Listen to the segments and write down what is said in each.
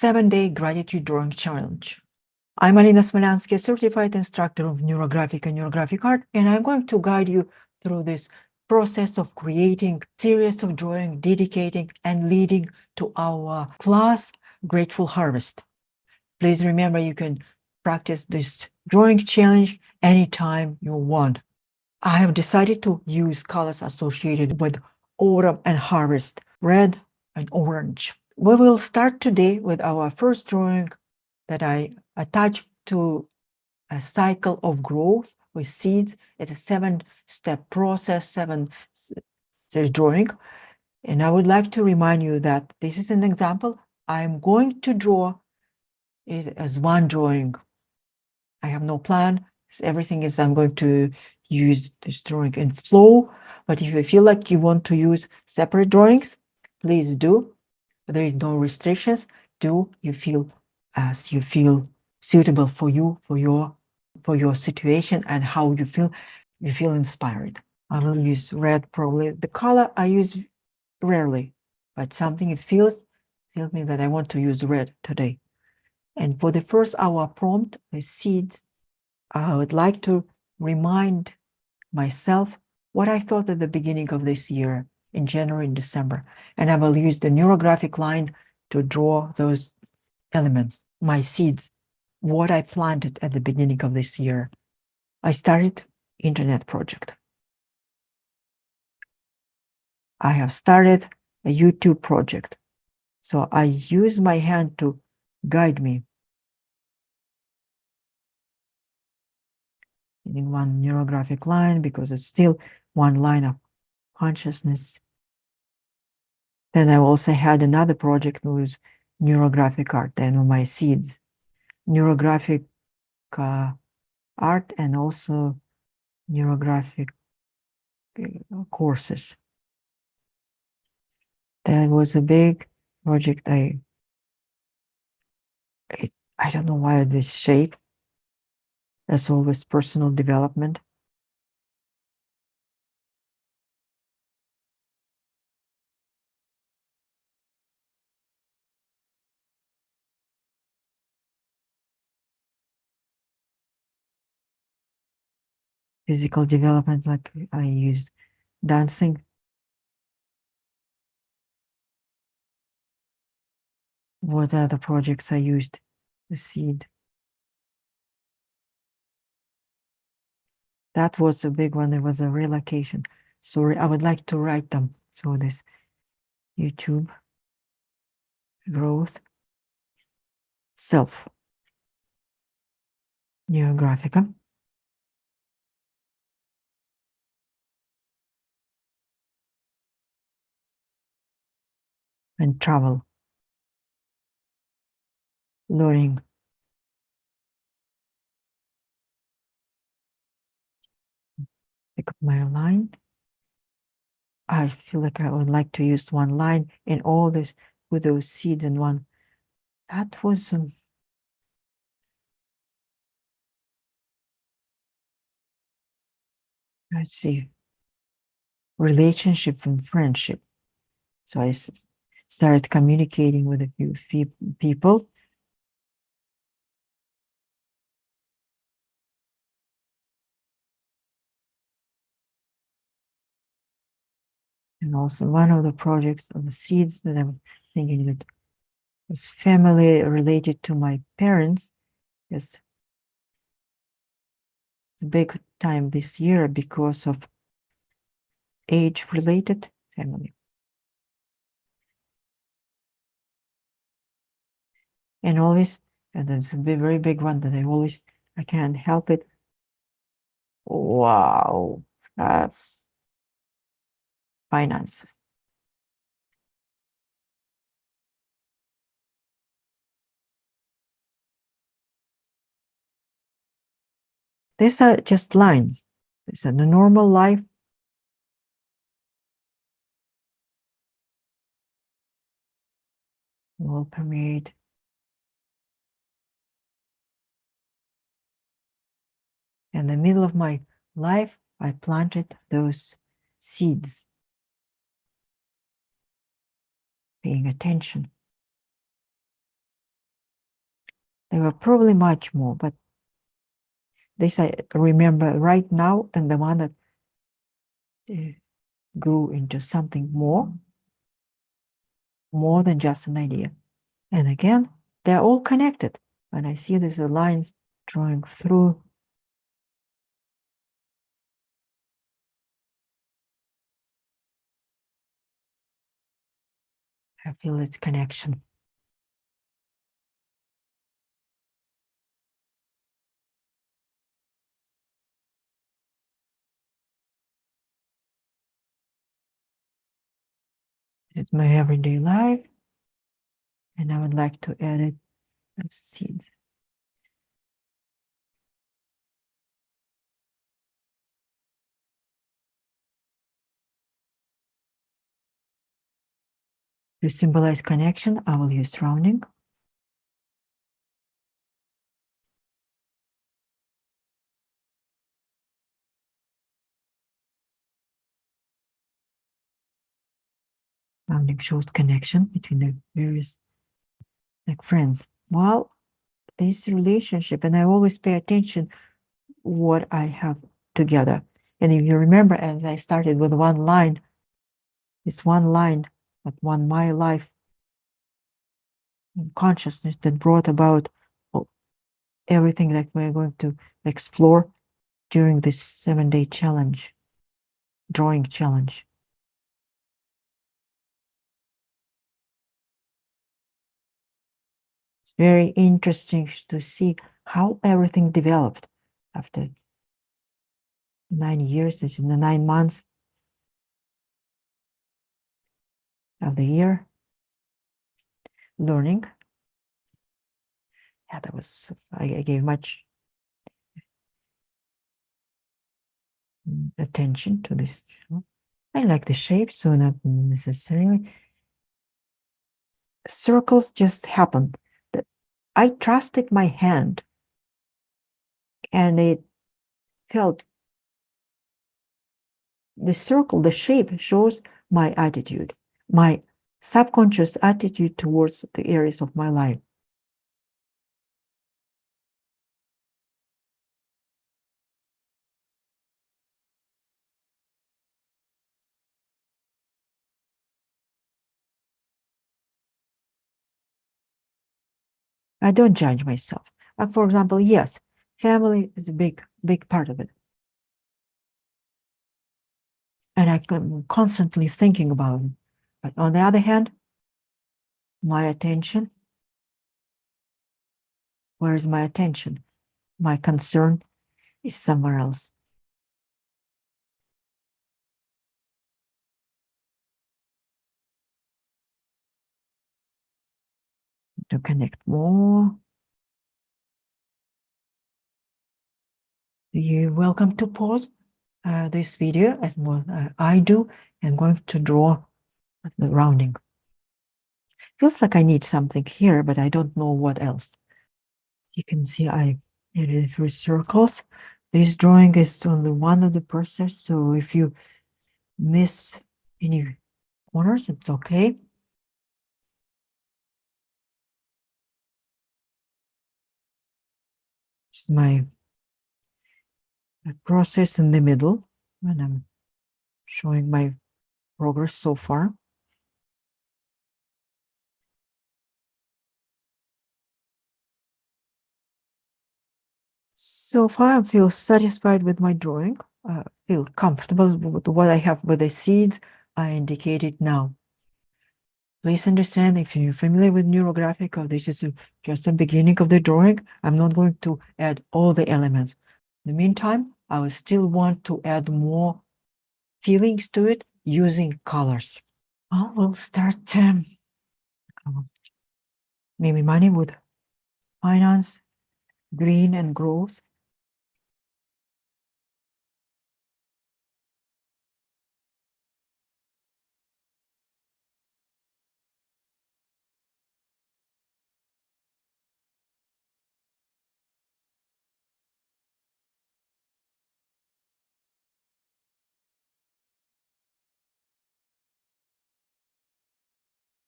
7-day gratitude drawing challenge. I'm Alina Smolansky, a certified instructor of Neurographic and Neurographic art, and I'm going to guide you through this process of creating a series of drawing, dedicating, and leading to our class, Grateful Harvest. Please remember you can practice this drawing challenge anytime you want. I have decided to use colors associated with autumn and harvest, red and orange. We will start today with our first drawing that I attach to a cycle of growth with seeds. It's a 7-step process, 7 drawing. And I would like to remind you that this is an example. I'm going to draw it as one drawing. I have no plan. Everything is I'm going to use this drawing in flow. But if you feel like you want to use separate drawings, please do. There is no restrictions. Do you feel as you feel suitable for you, for your situation and how you feel inspired. I will use red probably. The color I use rarely, but something it feels me that I want to use red today. And for the first hour prompt, the seeds, I would like to remind myself what I thought at the beginning of this year in January and December. And I will use the neurographic line to draw those elements, my seeds, what I planted at the beginning of this year. I started internet project. I have started a YouTube project. So I use my hand to guide me. In one neurographic line because it's still one line of consciousness. Then I also had another project with neurographic art, then on my seeds, neurographic art and also neurographic courses. That was a big project. I don't know why this shape. That's always personal development. Physical development, like I use dancing. What are the projects I used? The seed. That was a big one. There was a relocation. Sorry, I would like to write them. So this YouTube growth self Neurographic and travel learning. Pick up my line. I feel like I would like to use one line in all this with those seeds in one. That was let's see, relationship and friendship. So I started communicating with a few people. And also one of the projects of the seeds that I'm thinking that is family related to my parents is a big time this year because of age-related family. And always, and there's a very big one that I can't help it. Wow, that's finance. These are just lines. These are the normal life. Will permeate. In the middle of my life, I planted those seeds. Paying attention. There were probably much more, but this I remember right now, and the one that grew into something more than just an idea. And again, they're all connected. When I see these lines drawing through, I feel its connection. It's my everyday life, and I would like to edit those seeds. To symbolize connection, I will use rounding. Rounding shows connection between the various like friends. Well, this relationship, and I always pay attention what I have together. And if you remember, as I started with one line, it's one line that won my life in consciousness that brought about everything that we're going to explore during this 7-day challenge, drawing challenge. It's very interesting to see how everything developed after 9 years, this is the 9 months of the year, learning. Yeah, that was, I gave much attention to this. I like the shape, so not necessarily. Circles just happened. I trusted my hand, and it felt the circle, the shape shows my attitude, my subconscious attitude towards the areas of my life. I don't judge myself. For example, yes, family is a big part of it. And I'm constantly thinking about it. But on the other hand, my attention, where is my attention? My concern is somewhere else. To connect more. You're welcome to pause this video as what I do. I'm going to draw the rounding. Feels like I need something here, but I don't know what else. As you can see, I did it through circles. This drawing is only one of the process, so if you miss any corners, it's okay. It's my process in the middle when I'm showing my progress so far. So far, I feel satisfied with my drawing. I feel comfortable with what I have with the seeds I indicated now. Please understand, if you're familiar with Neurographic, or this is just the beginning of the drawing, I'm not going to add all the elements. In the meantime, I will still want to add more feelings to it using colors. We'll start maybe money with finance, green and growth.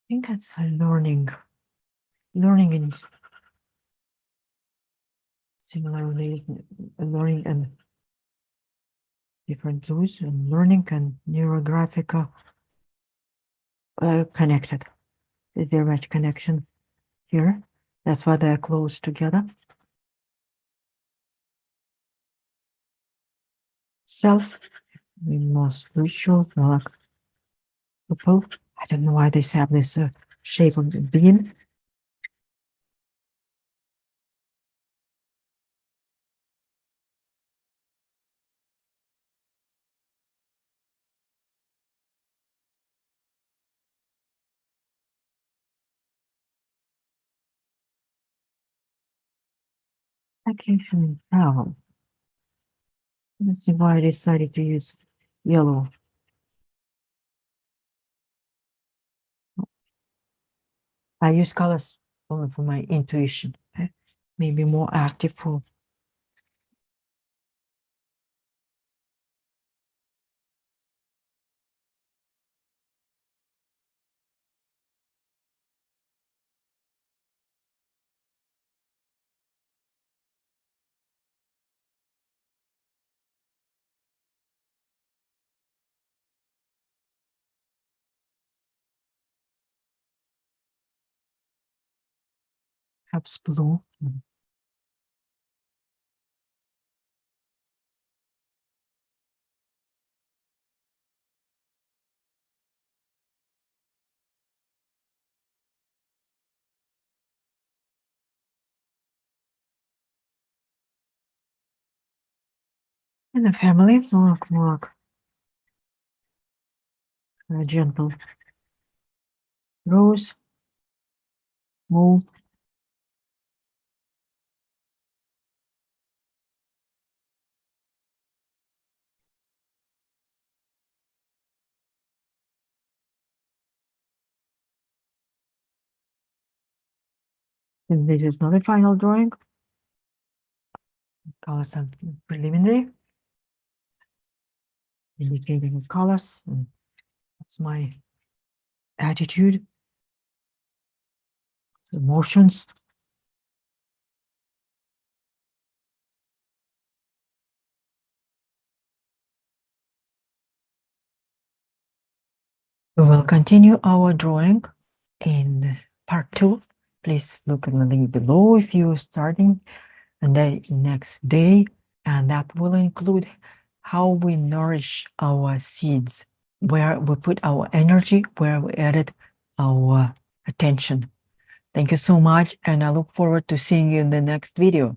I think it's learning in Similarly, learning and different tools and learning and neurographic connected. There's very much connection here. That's why they're close together. Self, the most spiritual, like purple. I don't know why they have this shape of the bean. Vacation travel. Let's see why I decided to use yellow. I use colors only for my intuition. Okay? Maybe more active for perhaps blue. And the family, more gentle. Rose, move. And this is not a final drawing. Colors are preliminary, indicating the colors. And that's my attitude, emotions. We will continue our drawing in part 2. Please look at the link below if you're starting the next day, and that will include how we nourish our seeds, where we put our energy, where we added our attention. Thank you so much, and I look forward to seeing you in the next video.